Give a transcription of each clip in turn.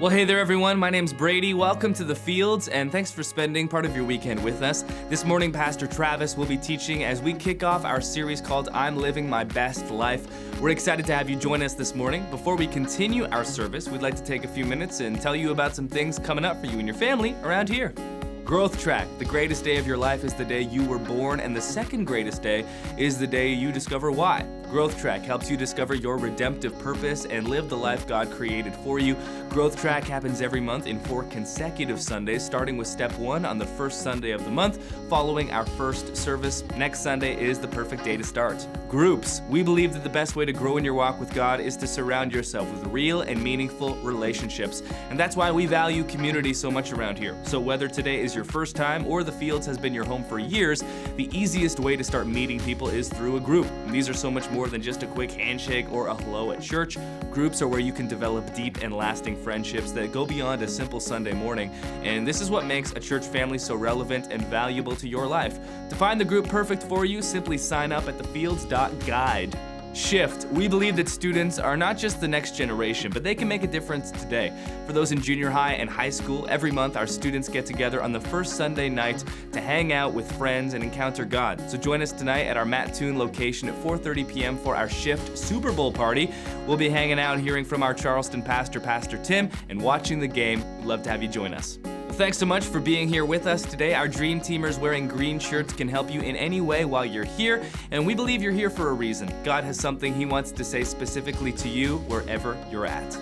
Well, hey there, everyone. My name's Brady. Welcome to The Fields, and thanks for spending part of your weekend with us. This morning, Pastor Travis will be teaching as we kick off our series called I'm Living My Best Life. We're excited to have you join us this morning. Before we continue our service, we'd like to take a few minutes and tell you about some things coming up for you and your family around here. Growth Track. The greatest day of your life is the day you were born, and the second greatest day is the day you discover why. Growth Track helps you discover your redemptive purpose and live the life God created for you. Growth Track happens every month in 4 consecutive Sundays, starting with step 1 on the first Sunday of the month, following our first service. Next Sunday is the perfect day to start. Groups. We believe that the best way to grow in your walk with God is to surround yourself with real and meaningful relationships. And that's why we value community so much around here. So whether today is your first time or the Fields has been your home for years, the easiest way to start meeting people is through a group. And these are so much more than just a quick handshake or a hello at church. Groups are where you can develop deep and lasting friendships that go beyond a simple Sunday morning. And this is what makes a church family so relevant and valuable to your life. To find the group perfect for you, simply sign up at thefields.guide. Shift. We believe that students are not just the next generation, but they can make a difference today. For those in junior high and high school, every month our students get together on the first Sunday night to hang out with friends and encounter God. So join us tonight at our Mattoon location at 4:30 p.m. for our Shift Super Bowl party. We'll be hanging out, hearing from our Charleston pastor, Pastor Tim, and watching the game. We'd love to have you join us. Thanks so much for being here with us today. Our Dream Teamers wearing green shirts can help you in any way while you're here, and we believe you're here for a reason. God has something He wants to say specifically to you wherever you're at.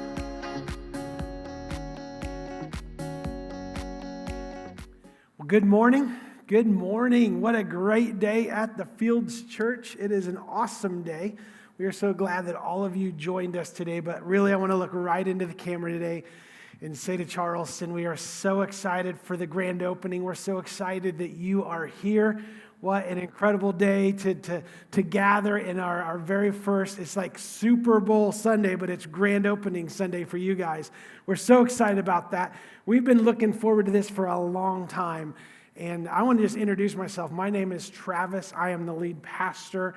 Well, good morning. Good morning. What a great day at the Fields Church. It is an awesome day. We are so glad that all of you joined us today, but really I want to look right into the camera today and say to Charleston, we are so excited for the grand opening. We're so excited that you are here. What an incredible day to gather in our very first, it's like Super Bowl Sunday, but it's grand opening Sunday for you guys. We're so excited about that. We've been looking forward to this for a long time. And I want to just introduce myself. My name is Travis. I am the lead pastor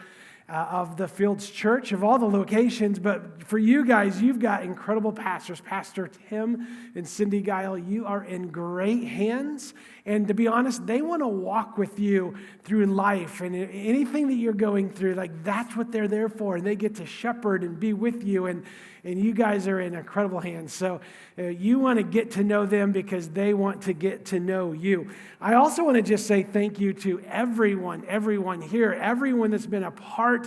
of the Fields Church, of all the locations, but for you guys, you've got incredible pastors. Pastor Tim and Cindy Guile, you are in great hands, and to be honest, they want to walk with you through life, and anything that you're going through, like that's what they're there for, and they get to shepherd and be with you, and you guys are in incredible hands. So you want to get to know them because they want to get to know you. I also want to just say thank you to everyone here, everyone that's been a part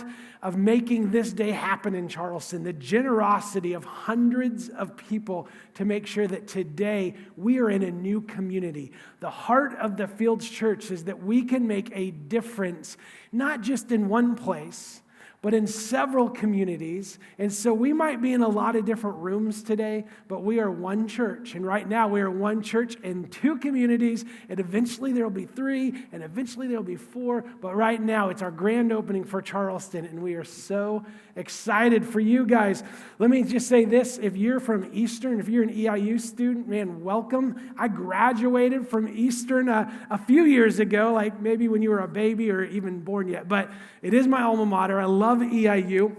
of making this day happen in Charleston, the generosity of hundreds of people to make sure that today we are in a new community. The heart of the Fields Church is that we can make a difference, not just in one place, but in several communities. And so we might be in a lot of different rooms today, but we are one church. And right now we are one church in 2 communities, and eventually there will be 3, and eventually there will be 4. But right now it's our grand opening for Charleston, and we are so excited for you guys. Let me just say this. If you're from Eastern, if you're an EIU student, man, welcome. I graduated from Eastern a few years ago, like maybe when you were a baby or even born yet. But it is my alma mater. I love EIU.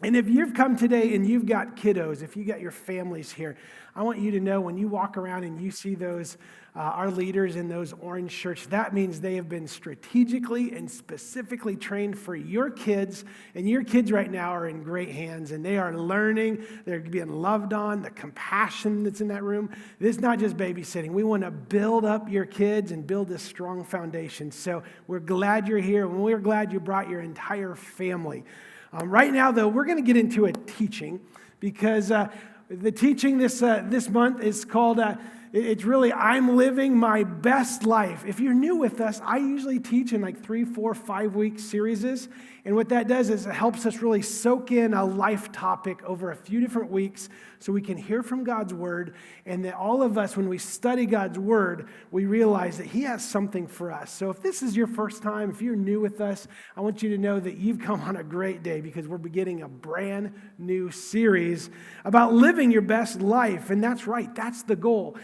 And if you've come today and you've got kiddos, if you got your families here, I want you to know when you walk around and you see those, our leaders in those orange shirts, that means they have been strategically and specifically trained for your kids. And your kids right now are in great hands, and they are learning. They're being loved on, the compassion that's in that room. This is not just babysitting. We want to build up your kids and build this strong foundation. So we're glad you're here, and we're glad you brought your entire family. Right now, though, we're going to get into a teaching because the teaching this month is called, it's really, I'm Living My Best Life. If you're new with us, I usually teach in like 3, 4, 5-week series. And what that does is it helps us really soak in a life topic over a few different weeks so we can hear from God's Word, and that all of us, when we study God's Word, we realize that He has something for us. So if this is your first time, if you're new with us, I want you to know that you've come on a great day because we're beginning a brand new series about living your best life. And that's right, that's the goal.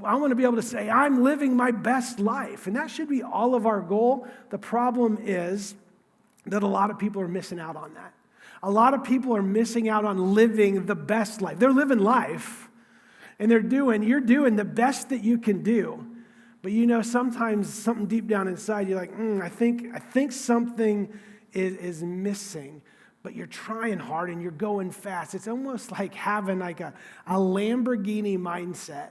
I want to be able to say, I'm living my best life. And that should be all of our goal. The problem is that a lot of people are missing out on that. A lot of people are missing out on living the best life. They're living life, And you're doing the best that you can do. But sometimes something deep down inside, you're like, I think something is missing. But you're trying hard and you're going fast. It's almost like having like a Lamborghini mindset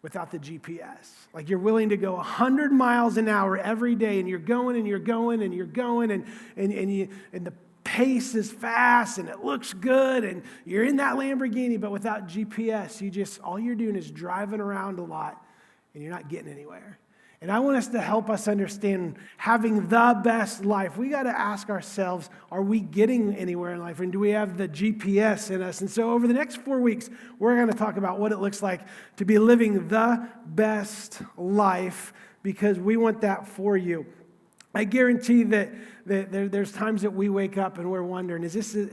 without the GPS. Like you're willing to go 100 miles an hour every day, and you're going and you're going and you're going, and the pace is fast and it looks good, and you're in that Lamborghini, but without GPS, all you're doing is driving around a lot and you're not getting anywhere. And I want us to help us understand having the best life. We got to ask ourselves, are we getting anywhere in life? And do we have the GPS in us? And so over the next 4 weeks, we're going to talk about what it looks like to be living the best life, because we want that for you. I guarantee that there's times that we wake up and we're wondering, is this it?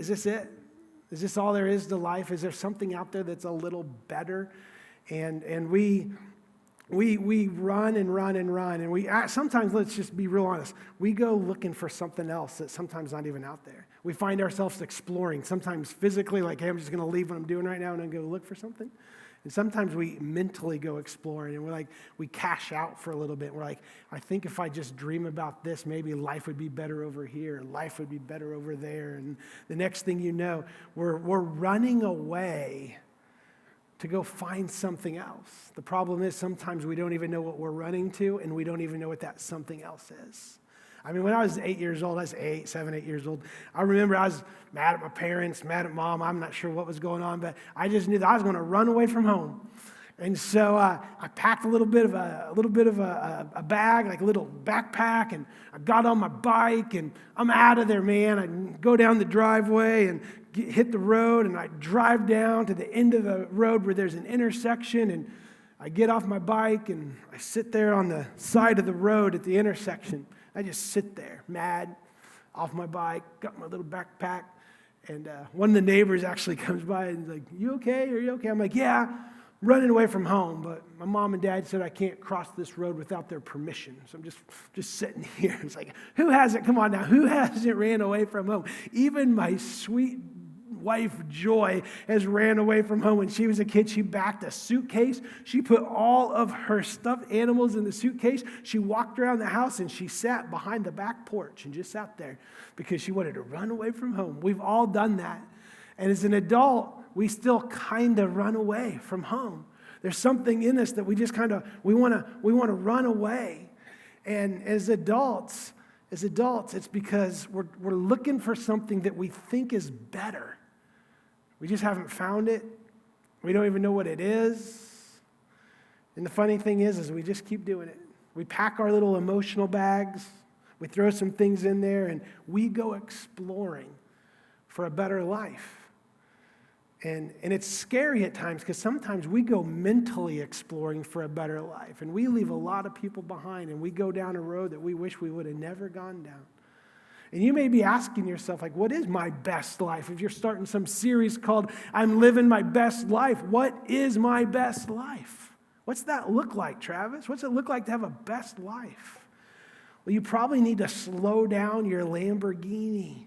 Is this all there is to life? Is there something out there that's a little better? And we run and run and run, and sometimes, let's just be real honest, we go looking for something else that's sometimes not even out there. We find ourselves exploring, sometimes physically, like, hey, I'm just going to leave what I'm doing right now and then go look for something. And sometimes we mentally go exploring, and we cash out for a little bit. We're like, I think if I just dream about this, maybe life would be better over here, and life would be better over there. And the next thing you know, we're running away to go find something else. The problem is sometimes we don't even know what we're running to, and we don't even know what that something else is. I mean, when I was 8 years old, 8 years old, I remember I was mad at my parents, mad at mom. I'm not sure what was going on, but I just knew that I was going to run away from home. And so I packed a little bit of a bag, like a little backpack, and I got on my bike, and I'm out of there, man. I go down the driveway and hit the road, and I drive down to the end of the road where there's an intersection, and I get off my bike, and I sit there on the side of the road at the intersection. I just sit there, mad, off my bike, got my little backpack, and one of the neighbors actually comes by and is like, you okay? Are you okay? I'm like, yeah. Running away from home, but my mom and dad said I can't cross this road without their permission. So I'm just sitting here. It's like, who hasn't, come on now, who hasn't ran away from home? Even my sweet wife, Joy, has ran away from home. When she was a kid, she backed a suitcase. She put all of her stuffed animals in the suitcase. She walked around the house, and she sat behind the back porch and just sat there because she wanted to run away from home. We've all done that. And as an adult, we still kind of run away from home. There's something in us that we just we want to run away. And as adults, it's because we're looking for something that we think is better. We just haven't found it. We don't even know what it is. And the funny thing is we just keep doing it. We pack our little emotional bags, we throw some things in there, and we go exploring for a better life. And it's scary at times, because sometimes we go mentally exploring for a better life, and we leave a lot of people behind, and we go down a road that we wish we would have never gone down. And you may be asking yourself, like, what is my best life? If you're starting some series called I'm Living My Best Life, what is my best life? What's that look like, Travis? What's it look like to have a best life? Well, you probably need to slow down your Lamborghini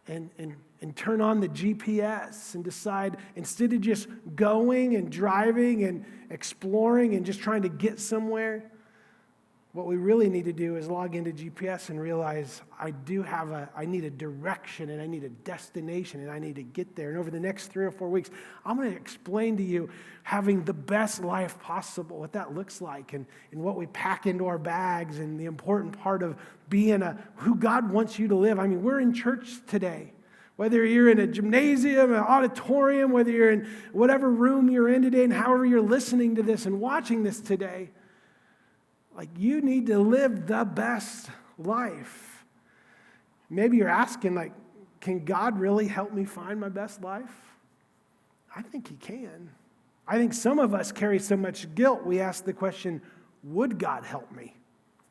and turn on the GPS and decide, instead of just going and driving and exploring and just trying to get somewhere, what we really need to do is log into GPS and realize I need a direction, and I need a destination, and I need to get there. And over the next 3 or 4 weeks, I'm going to explain to you having the best life possible, what that looks like, and what we pack into our bags, and the important part of being who God wants you to live. I mean, we're in church today. Whether you're in a gymnasium, an auditorium, whether you're in whatever room you're in today, and however you're listening to this and watching this today, like, you need to live the best life. Maybe you're asking, like, can God really help me find my best life? I think He can. I think some of us carry so much guilt, we ask the question, would God help me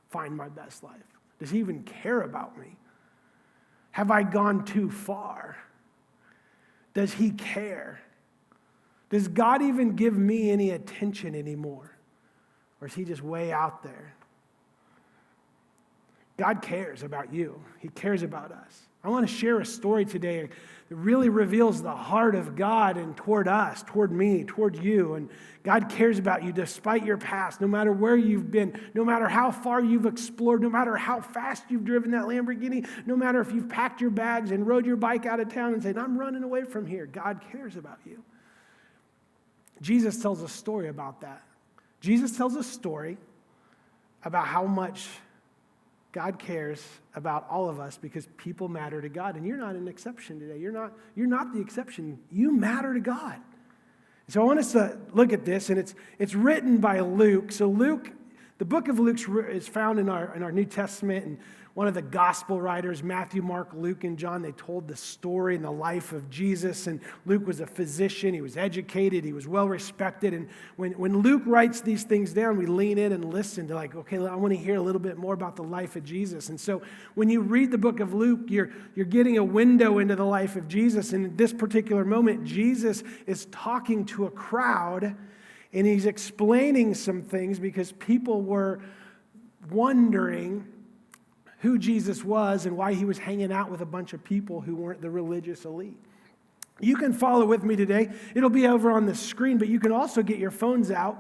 find my best life? Does He even care about me? Have I gone too far? Does He care? Does God even give me any attention anymore? Or is He just way out there? God cares about you. He cares about us. I want to share a story today that really reveals the heart of God and toward us, toward me, toward you. And God cares about you despite your past, no matter where you've been, no matter how far you've explored, no matter how fast you've driven that Lamborghini, no matter if you've packed your bags and rode your bike out of town and said, I'm running away from here. God cares about you. Jesus tells a story about that. Jesus tells a story about how much God cares about all of us because people matter to God. And you're not an exception today. You're not the exception. You matter to God. So I want us to look at this, and it's written by Luke. So Luke, the book of Luke is found in our New Testament, and one of the gospel writers, Matthew, Mark, Luke, and John, they told the story and the life of Jesus. And Luke was a physician. He was educated. He was well respected. And when Luke writes these things down, we lean in and listen to like, okay, I want to hear a little bit more about the life of Jesus. And so when you read the book of Luke, you're getting a window into the life of Jesus. And at this particular moment, Jesus is talking to a crowd, and he's explaining some things because people were wondering who Jesus was and why he was hanging out with a bunch of people who weren't the religious elite. You can follow with me today. It'll be over on the screen, but you can also get your phones out.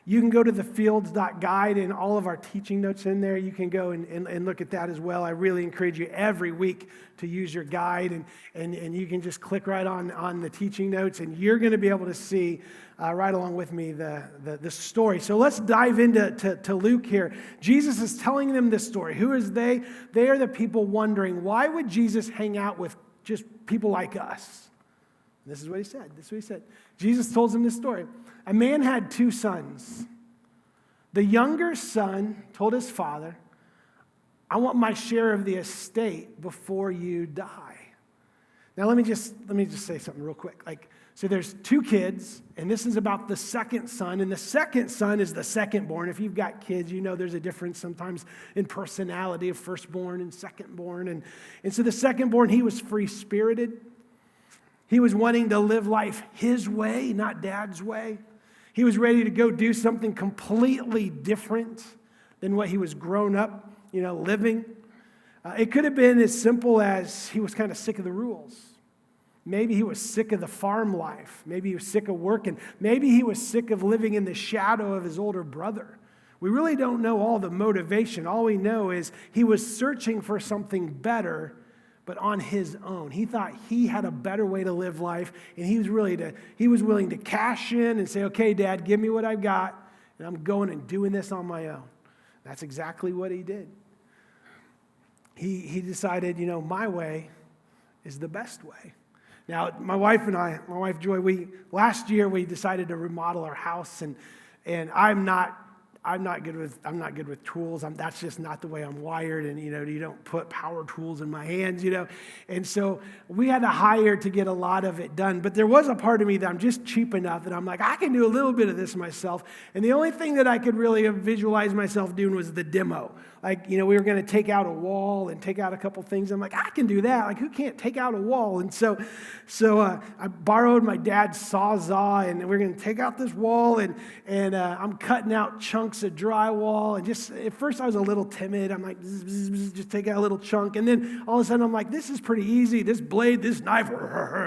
You can go to thefields.guide and all of our teaching notes in there. You can go and look at that as well. I really encourage you every week to use your guide, and you can just click right on the teaching notes, and you're going to be able to see right along with me the story. So let's dive into Luke here. Jesus is telling them this story. Who is they? They are the people wondering, why would Jesus hang out with just people like us? This is what he said. Jesus told them this story. A man had 2 sons. The younger son told his father, I want my share of the estate before you die. Now let me just say something real quick. So there's 2 kids, and this is about the second son, and the second son is the second-born. If you've got kids, you know there's a difference sometimes in personality of firstborn and second-born. And so the second-born, he was free-spirited. He was wanting to live life his way, not dad's way. He was ready to go do something completely different than what he was grown up, living. It could have been as simple as he was kind of sick of the rules. Maybe he was sick of the farm life. Maybe he was sick of working. Maybe he was sick of living in the shadow of his older brother. We really don't know all the motivation. All we know is he was searching for something better, but on his own. He thought he had a better way to live life, and he was willing to cash in and say, okay, Dad, give me what I've got, and I'm going and doing this on my own. That's exactly what he did. He decided, my way is the best way. Now, my wife Joy, last year we decided to remodel our house, and I'm not good with tools. That's just not the way I'm wired, and you don't put power tools in my hands, And so we had to hire to get a lot of it done. But there was a part of me that I'm just cheap enough that I'm like, I can do a little bit of this myself. And the only thing that I could really visualize myself doing was the demo. We were going to take out a wall and take out a couple things. I'm like, I can do that. Who can't take out a wall? And so I borrowed my dad's Sawzall, and we're going to take out this wall, and I'm cutting out chunks of drywall. And just at first I was a little timid. I'm like, just take out a little chunk. And then all of a sudden I'm like, this is pretty easy. This blade, this knife,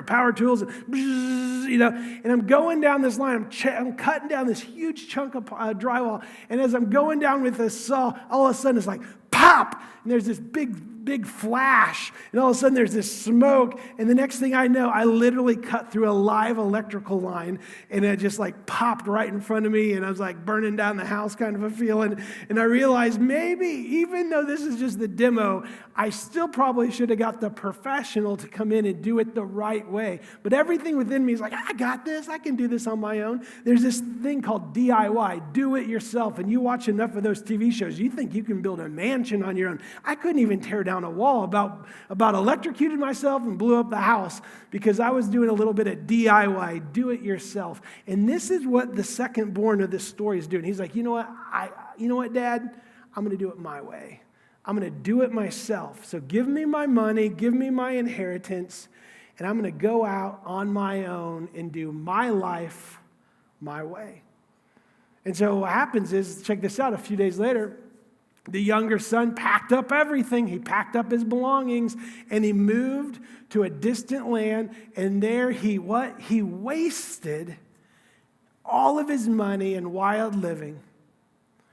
power tools, and I'm going down this line. I'm cutting down this huge chunk of drywall. And as I'm going down with this saw, all of a sudden it's like, pop! And there's this big flash. And all of a sudden there's this smoke. And the next thing I know, I literally cut through a live electrical line. And it just popped right in front of me. And I was burning down the house kind of a feeling. And I realized maybe, even though this is just the demo, I still probably should have got the professional to come in and do it the right way. But everything within me is I got this. I can do this on my own. There's this thing called DIY, do it yourself. And you watch enough of those TV shows, you think you can build a mansion on your own. I couldn't even tear down a wall. About electrocuted myself and blew up the house because I was doing a little bit of DIY, do it yourself. And this is what the second born of this story is doing. He's like, you know what, Dad? I'm going to do it my way. I'm going to do it myself. So give me my money, give me my inheritance, and I'm going to go out on my own and do my life my way. And so what happens is, check this out, a few days later, The younger son packed up everything. He packed up his belongings and he moved to a distant land. And there he wasted all of his money in wild living.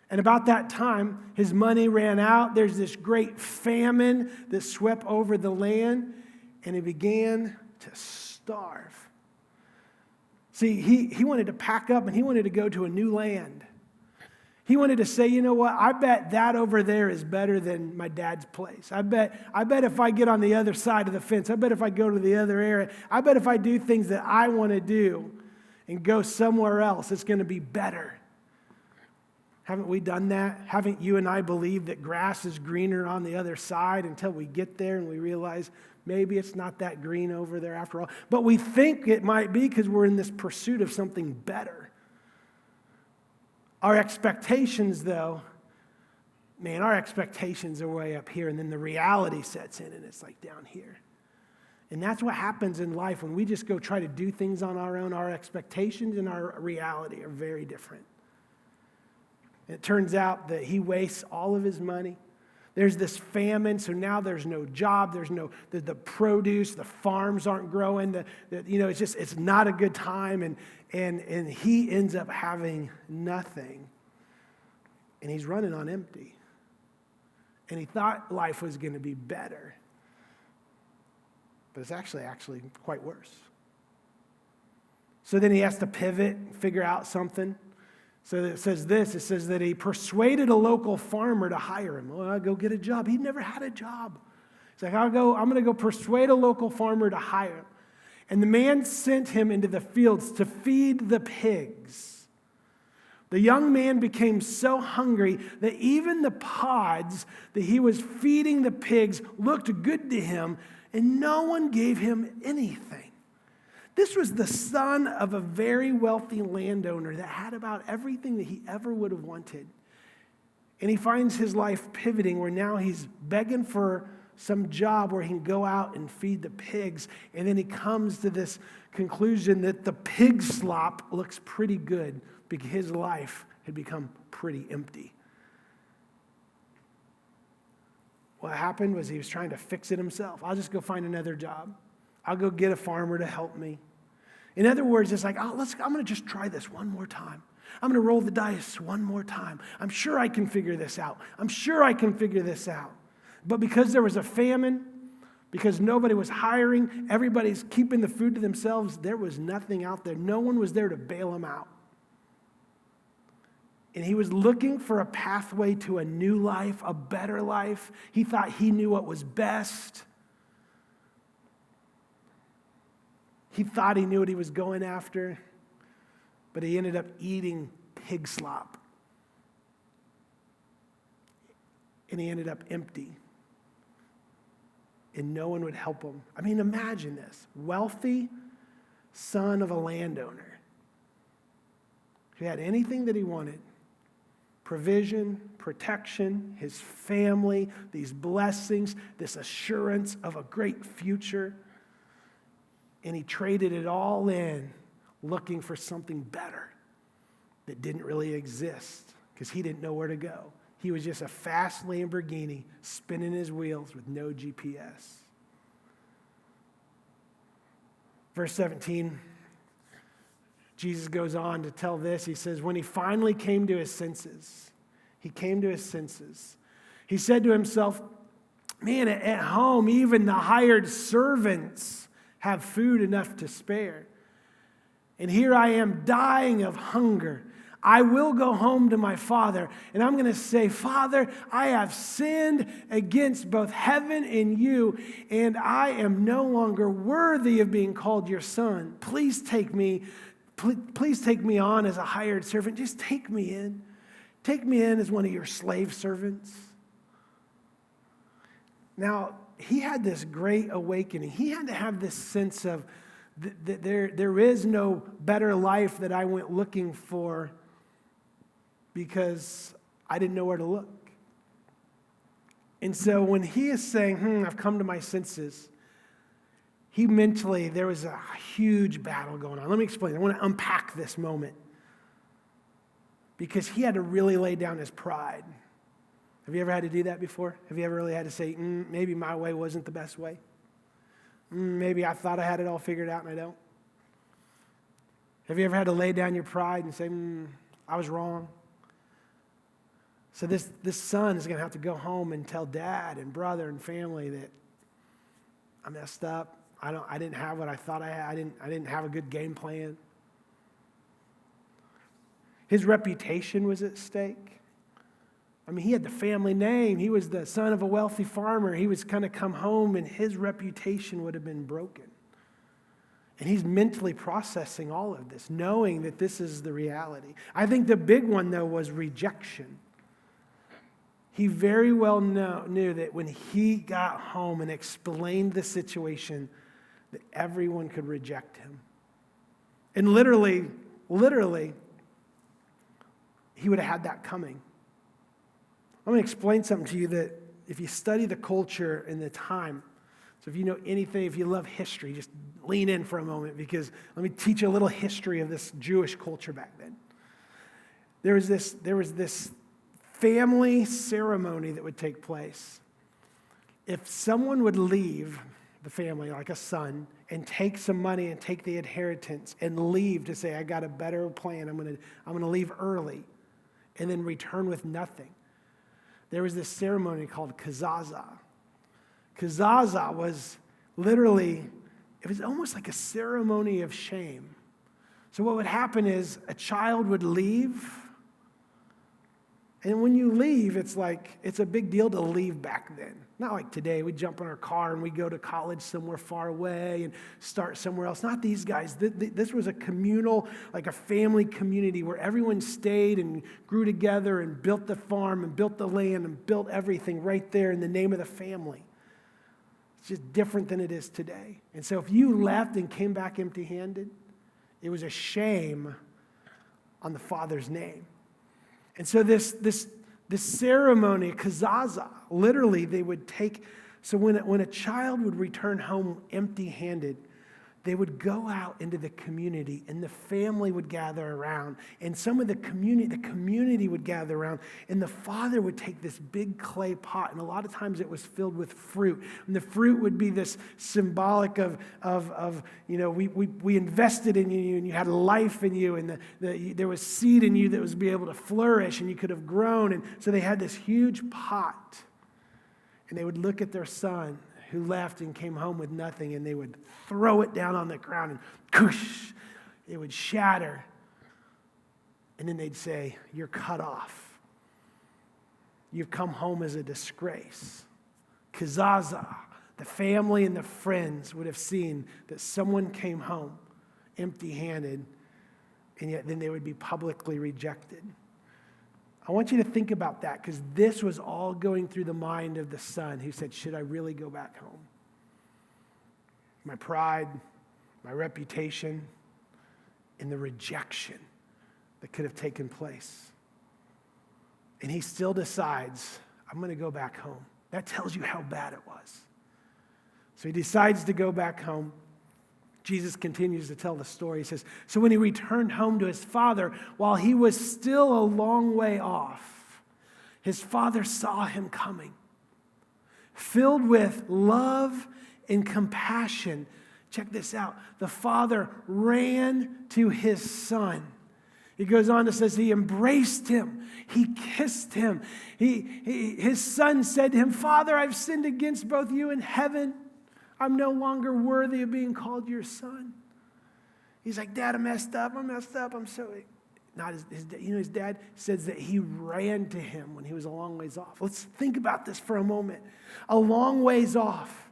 And about that time, his money ran out. There's this great famine that swept over the land, and he began to starve. See, he wanted to pack up and he wanted to go to a new land. He wanted to say, you know what, I bet that over there is better than my dad's place. I bet if I get on the other side of the fence, I bet if I go to the other area, I bet if I do things that I want to do and go somewhere else, it's going to be better. Haven't we done that? Haven't you and I believed that grass is greener on the other side until we get there and we realize maybe it's not that green over there after all? But we think it might be because we're in this pursuit of something better. Our expectations, though, our expectations are way up here, and then the reality sets in, and it's like down here. And that's what happens in life when we just go try to do things on our own. Our expectations and our reality are very different. It turns out that he wastes all of his money. There's this famine, so now there's no job. There's no the produce. The farms aren't growing. It's not a good time, and he ends up having nothing, and he's running on empty. And he thought life was going to be better, but it's actually quite worse. So then he has to pivot, figure out something. So it says that he persuaded a local farmer to hire him. Well, I'll go get a job. He'd never had a job. He's like, I'm going to go persuade a local farmer to hire him. And the man sent him into the fields to feed the pigs. The young man became so hungry that even the pods that he was feeding the pigs looked good to him, and no one gave him anything. This was the son of a very wealthy landowner that had about everything that he ever would have wanted. And he finds his life pivoting where now he's begging for some job where he can go out and feed the pigs. And then he comes to this conclusion that the pig slop looks pretty good because his life had become pretty empty. What happened was he was trying to fix it himself. I'll just go find another job. I'll go get a farmer to help me. In other words, it's like, I'm going to just try this one more time. I'm going to roll the dice one more time. I'm sure I can figure this out. But because there was a famine, because nobody was hiring, everybody's keeping the food to themselves, there was nothing out there. No one was there to bail him out. And he was looking for a pathway to a new life, a better life. He thought he knew what was best. He thought he knew what he was going after, but he ended up eating pig slop. And he ended up empty. And no one would help him. I mean, imagine this. Wealthy son of a landowner who had anything that he wanted. Provision, protection, his family, these blessings, this assurance of a great future. And he traded it all in looking for something better that didn't really exist because he didn't know where to go. He was just a fast Lamborghini spinning his wheels with no GPS. Verse 17, Jesus goes on to tell this. He says, when he finally came to his senses, he said to himself, man, at home, even the hired servants have food enough to spare. And here I am dying of hunger. I will go home to my father, and I'm going to say, Father, I have sinned against both heaven and you, and I am no longer worthy of being called your son. Please take me on as a hired servant. Just take me in. Take me in as one of your slave servants. Now, he had this great awakening. He had to have this sense of that there is no better life that I went looking for because I didn't know where to look. And so when he is saying, I've come to my senses, there was a huge battle going on. Let me explain. I want to unpack this moment because he had to really lay down his pride. Have you ever had to do that before? Have you ever really had to say, maybe my way wasn't the best way? Maybe I thought I had it all figured out and I don't? Have you ever had to lay down your pride and say, I was wrong? So this son is going to have to go home and tell dad and brother and family that I messed up. I didn't have what I thought I had. I didn't have a good game plan. His reputation was at stake. I mean, he had the family name. He was the son of a wealthy farmer. He was going to come home and his reputation would have been broken. And he's mentally processing all of this, knowing that this is the reality. I think the big one, though, was rejection. He very well knew that when he got home and explained the situation, that everyone could reject him. And literally, he would have had that coming. I'm going to explain something to you that if you study the culture and the time, so if you know anything, if you love history, just lean in for a moment because let me teach you a little history of this Jewish culture back then. There was this family ceremony that would take place. If someone would leave the family, like a son, and take some money and take the inheritance and leave to say, I got a better plan, I'm going to leave early, and then return with nothing. There was this ceremony called Kazaza. Kazaza was literally, it was almost like a ceremony of shame. So what would happen is a child would leave, and when you leave, it's a big deal to leave back then. Not like today, we jump in our car and we go to college somewhere far away and start somewhere else. Not these guys. This was a communal, like a family community where everyone stayed and grew together and built the farm and built the land and built everything right there in the name of the family. It's just different than it is today. And so if you left and came back empty-handed, it was a shame on the father's name. And so this ceremony, kazaza, literally they would take, so when a child would return home empty-handed, they would go out into the community and the family would gather around and some of the community would gather around and the father would take this big clay pot and a lot of times it was filled with fruit. And the fruit would be this symbolic of we invested in you and you had life in you and there was seed in you that was be able to flourish and you could have grown. And so they had this huge pot and they would look at their son who left and came home with nothing, and they would throw it down on the ground, and koosh, it would shatter. And then they'd say, you're cut off. You've come home as a disgrace. Kazaza, the family and the friends would have seen that someone came home empty-handed, and yet then they would be publicly rejected. I want you to think about that because this was all going through the mind of the son who said, should I really go back home? My pride, my reputation, and the rejection that could have taken place. And he still decides, I'm going to go back home. That tells you how bad it was. So he decides to go back home. Jesus continues to tell the story. He says, so when he returned home to his father, while he was still a long way off, his father saw him coming. Filled with love and compassion, check this out, the father ran to his son. He goes on to says he embraced him. He kissed him. His son said to him, Father, I've sinned against both you and heaven. I'm no longer worthy of being called your son. He's like, Dad, I messed up. I'm sorry. His dad says that he ran to him when he was a long ways off. Let's think about this for a moment. A long ways off.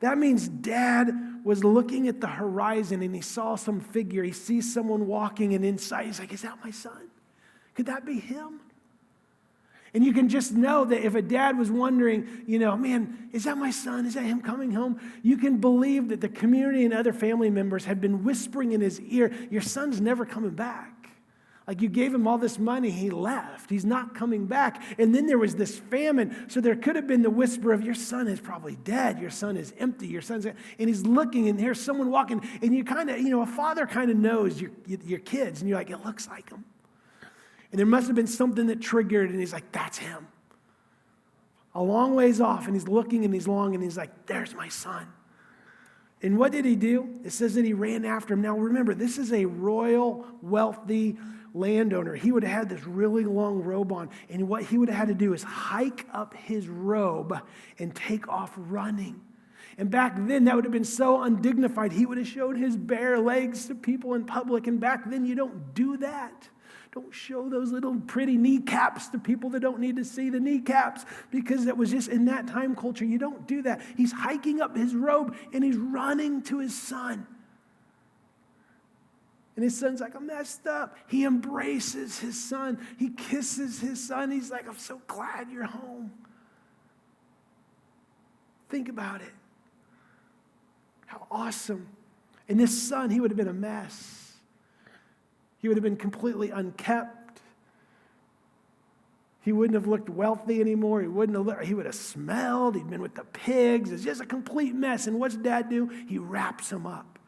That means Dad was looking at the horizon and he saw some figure. He sees someone walking and inside he's like, is that my son? Could that be him? And you can just know that if a dad was wondering, man, is that my son? Is that him coming home? You can believe that the community and other family members had been whispering in his ear, your son's never coming back. Like you gave him all this money, he left. He's not coming back. And then there was this famine. So there could have been the whisper of your son is probably dead. Your son is empty. And he's looking and here's someone walking. And you kind of, a father kind of knows your kids. And you're like, it looks like him. And there must have been something that triggered, and he's like, that's him. a long ways off, and he's looking and he's long, and he's like, there's my son. And what did he do? It says that he ran after him. Now remember, this is a royal, wealthy landowner. He would have had this really long robe on, and what he would have had to do is hike up his robe and take off running. And back then, that would have been so undignified. He would have showed his bare legs to people in public, and back then, you don't do that. Don't show those little pretty kneecaps to people that don't need to see the kneecaps, because it was just in that time culture, you don't do that. He's hiking up his robe and he's running to his son. And his son's like, I'm messed up. He embraces his son. He kisses his son. He's like, I'm so glad you're home. Think about it. How awesome. And this son, he would have been a mess. He would have been completely unkept. He wouldn't have looked wealthy anymore. He would have smelled. He'd been with the pigs. It's just a complete mess. And what's dad do? He wraps him up.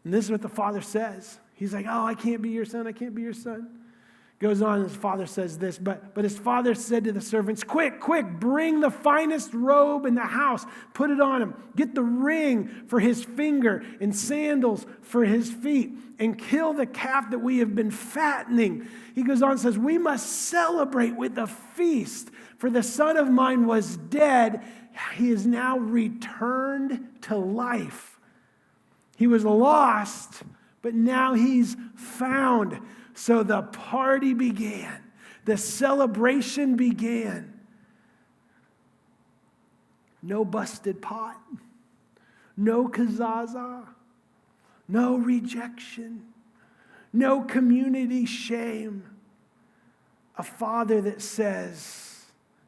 And this is what the father says. He's like, oh, I can't be your son. I can't be your son. Goes on, and his father says this, but his father said to the servants, quick, bring the finest robe in the house, put it on him, get the ring for his finger and sandals for his feet, and kill the calf that we have been fattening. He goes on and says, we must celebrate with a feast, for the son of mine was dead. He is now returned to life. He was lost, but now he's found. So the party began. The celebration began. No busted pot. No kazaza. No rejection. No community shame. A father that says,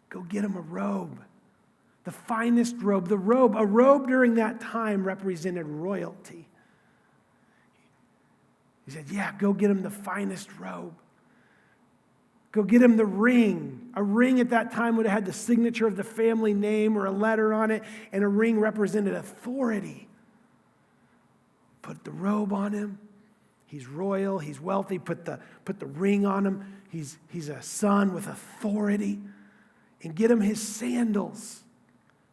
go get him a robe. The finest robe. A robe during that time represented royalty. He said, yeah, go get him the finest robe. Go get him the ring. A ring at that time would have had the signature of the family name or a letter on it, and a ring represented authority. Put the robe on him. He's royal, he's wealthy. Put the ring on him. He's a son with authority. And get him his sandals.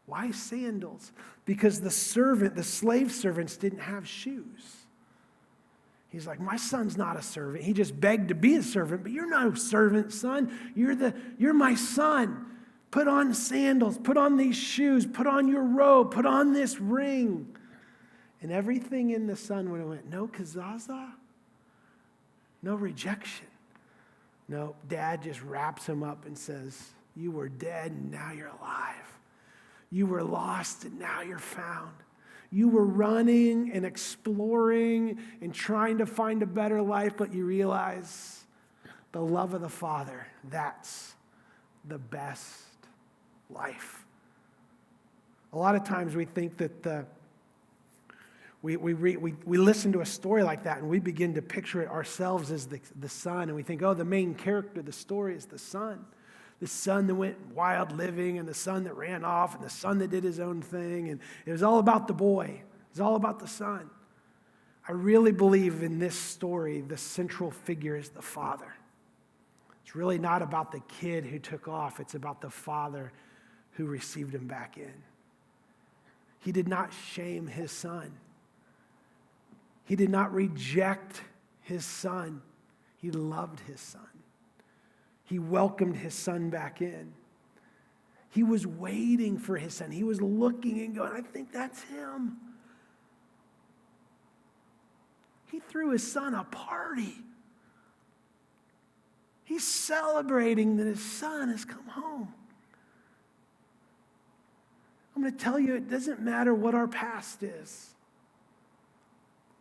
Why sandals? Because the slave servants didn't have shoes. He's like, my son's not a servant. He just begged to be a servant, but you're no servant, son. You're my son. Put on sandals, put on these shoes, put on your robe, put on this ring. And everything in the son would have went, no kazaza, no rejection. No, dad just wraps him up and says, you were dead and now you're alive. You were lost and now you're found. You were running and exploring and trying to find a better life, but you realize the love of the Father, that's the best life. A lot of times we think that we listen to a story like that and we begin to picture it ourselves as the son, and we think, oh, the main character of the story is the son. The son that went wild living, and the son that ran off, and the son that did his own thing. And it was all about the boy. It was all about the son. I really believe in this story, the central figure is the father. It's really not about the kid who took off. It's about the father who received him back in. He did not shame his son. He did not reject his son. He loved his son. He welcomed his son back in. He was waiting for his son. He was looking and going, I think that's him. He threw his son a party. He's celebrating that his son has come home. I'm going to tell you, it doesn't matter what our past is.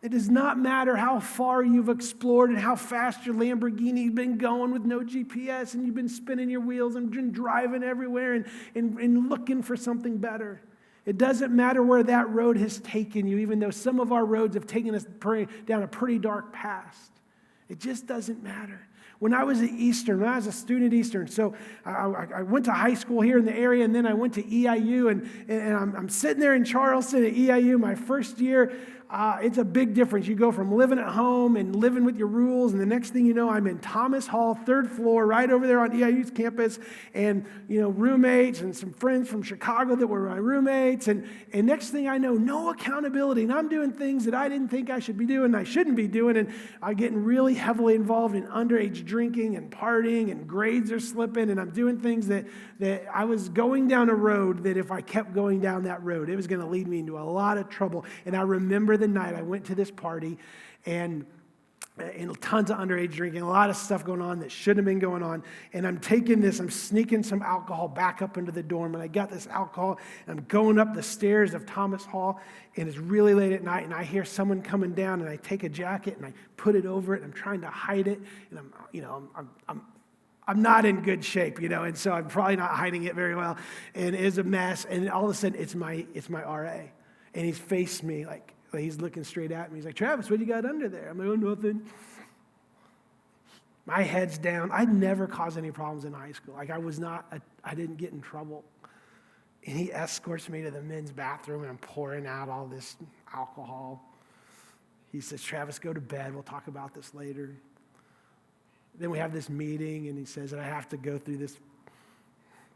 It does not matter how far you've explored and how fast your Lamborghini's been going with no GPS, and you've been spinning your wheels and been driving everywhere and looking for something better. It doesn't matter where that road has taken you, even though some of our roads have taken us down a pretty dark past. It just doesn't matter. When I was at Eastern, when I was a student at Eastern, so I went to high school here in the area, and then I went to EIU, and I'm sitting there in Charleston at EIU my first year. it's a big difference. You go from living at home and living with your rules, and the next thing you know, I'm in Thomas Hall, 3rd floor, right over there on EIU's campus, and roommates and some friends from Chicago that were my roommates, and next thing I know, no accountability, and I'm doing things that I didn't think I should be doing, I shouldn't be doing, and I'm getting really heavily involved in underage drinking and partying, and grades are slipping, and I'm doing things that I was going down a road that if I kept going down that road, it was going to lead me into a lot of trouble. And I remember the night I went to this party and tons of underage drinking, a lot of stuff going on that shouldn't have been going on. And I'm sneaking some alcohol back up into the dorm. And I got this alcohol, and I'm going up the stairs of Thomas Hall, and it's really late at night, and I hear someone coming down, and I take a jacket, and I put it over it, and I'm trying to hide it. And I'm not in good shape, and so I'm probably not hiding it very well. And it's a mess. And all of a sudden, it's my RA. And he's faced me like he's looking straight at me. He's like, "Travis, what do you got under there?" I'm like, "Oh, nothing." My head's down. I'd never caused any problems in high school. Like I didn't get in trouble. And he escorts me to the men's bathroom, and I'm pouring out all this alcohol. He says, "Travis, go to bed. We'll talk about this later." Then we have this meeting, and he says that I have to go through this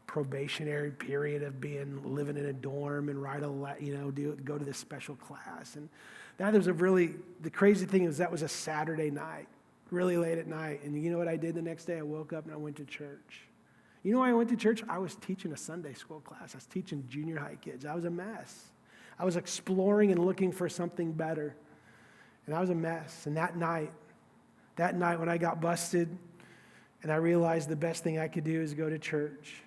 probationary period of living in a dorm and go to this special class. And the crazy thing is that was a Saturday night, really late at night. And you know what I did the next day? I woke up and I went to church. You know why I went to church? I was teaching a Sunday school class. I was teaching junior high kids. I was a mess. I was exploring and looking for something better. And I was a mess. And that night when I got busted and I realized the best thing I could do is go to church,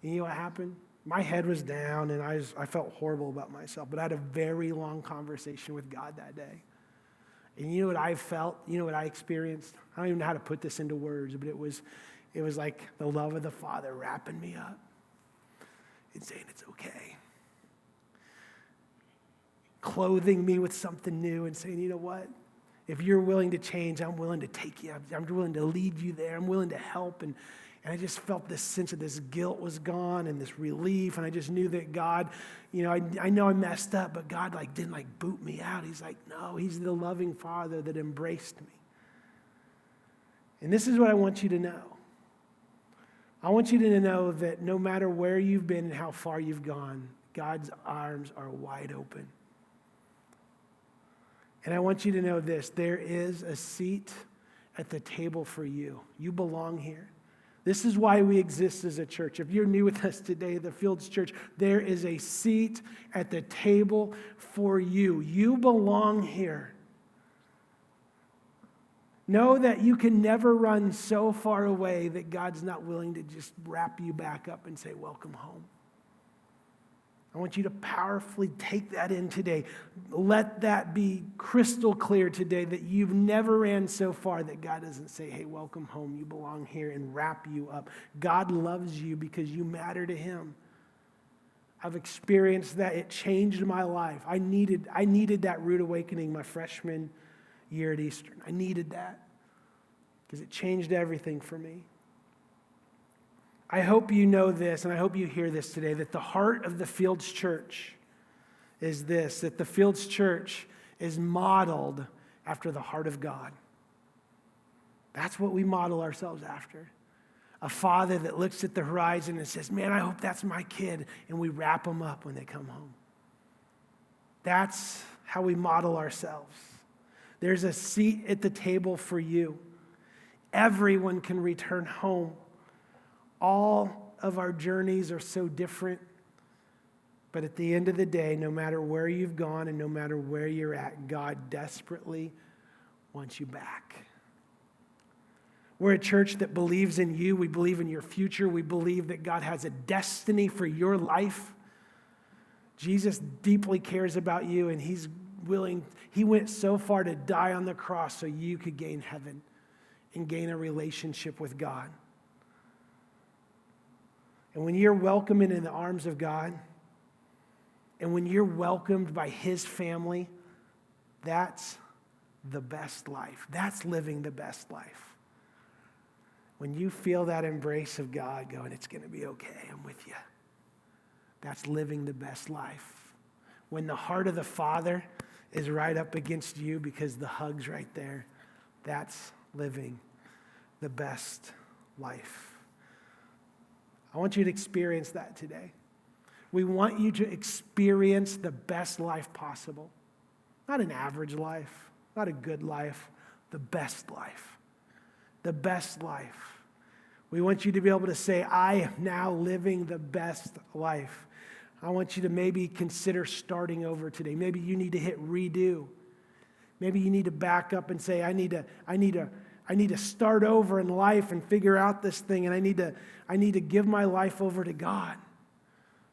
and you know what happened? My head was down, and I felt horrible about myself, but I had a very long conversation with God that day. And you know what I felt? You know what I experienced? I don't even know how to put this into words, but it was like the love of the Father wrapping me up and saying, "It's okay." Clothing me with something new and saying, "You know what? If you're willing to change, I'm willing to take you. I'm willing to lead you there. I'm willing to help." And I just felt this sense of this guilt was gone and this relief. And I just knew that God, I know I messed up, but God didn't boot me out. He's like, no, he's the loving Father that embraced me. And this is what I want you to know. I want you to know that no matter where you've been and how far you've gone, God's arms are wide open. And I want you to know this, there is a seat at the table for you. You belong here. This is why we exist as a church. If you're new with us today, the Fields Church, there is a seat at the table for you. You belong here. Know that you can never run so far away that God's not willing to just wrap you back up and say, "Welcome home." I want you to powerfully take that in today. Let that be crystal clear today that you've never ran so far that God doesn't say, "Hey, welcome home. You belong here," and wrap you up. God loves you because you matter to him. I've experienced that. It changed my life. I needed that rude awakening my freshman year at Eastern. I needed that because it changed everything for me. I hope you know this, and I hope you hear this today, that the heart of the Fields Church is this, that the Fields Church is modeled after the heart of God. That's what we model ourselves after. A father that looks at the horizon and says, "Man, I hope that's my kid," and we wrap them up when they come home. That's how we model ourselves. There's a seat at the table for you. Everyone can return home. All of our journeys are so different, but at the end of the day, no matter where you've gone and no matter where you're at, God desperately wants you back. We're a church that believes in you. We believe in your future. We believe that God has a destiny for your life. Jesus deeply cares about you, and he went so far to die on the cross so you could gain heaven and gain a relationship with God. And when you're welcomed into the arms of God, and when you're welcomed by his family, that's the best life. That's living the best life. When you feel that embrace of God going, "It's going to be okay, I'm with you." That's living the best life. When the heart of the Father is right up against you because the hug's right there. That's living the best life. I want you to experience that today. We want you to experience the best life possible. Not an average life, not a good life, the best life. The best life. We want you to be able to say, I am now living the best life. I want you to maybe consider starting over today. Maybe you need to hit redo. Maybe you need to back up and say, I need to start over in life and figure out this thing, and I need to give my life over to God.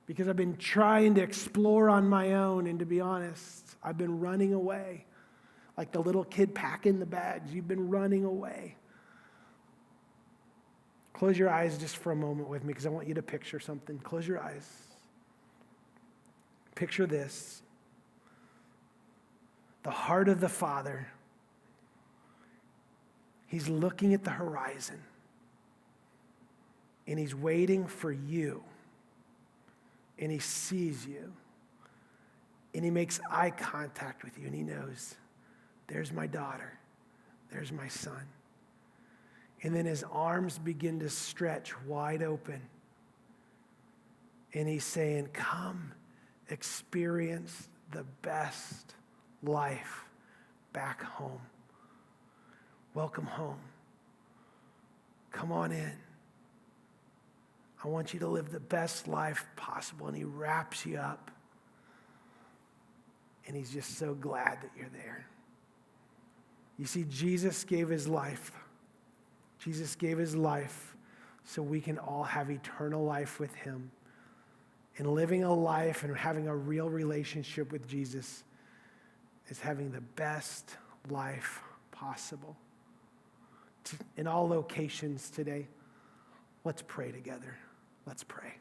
Because I've been trying to explore on my own, and to be honest, I've been running away. Like the little kid packing the bags, you've been running away. Close your eyes just for a moment with me because I want you to picture something. Close your eyes. Picture this. The heart of the Father. He's looking at the horizon. And he's waiting for you. And he sees you. And he makes eye contact with you. And he knows, there's my daughter. There's my son. And then his arms begin to stretch wide open. And he's saying, come experience the best life back home. Welcome home. Come on in. I want you to live the best life possible. And he wraps you up. And he's just so glad that you're there. You see, Jesus gave his life. Jesus gave his life so we can all have eternal life with him. And living a life and having a real relationship with Jesus is having the best life possible. In all locations today, let's pray together. Let's pray.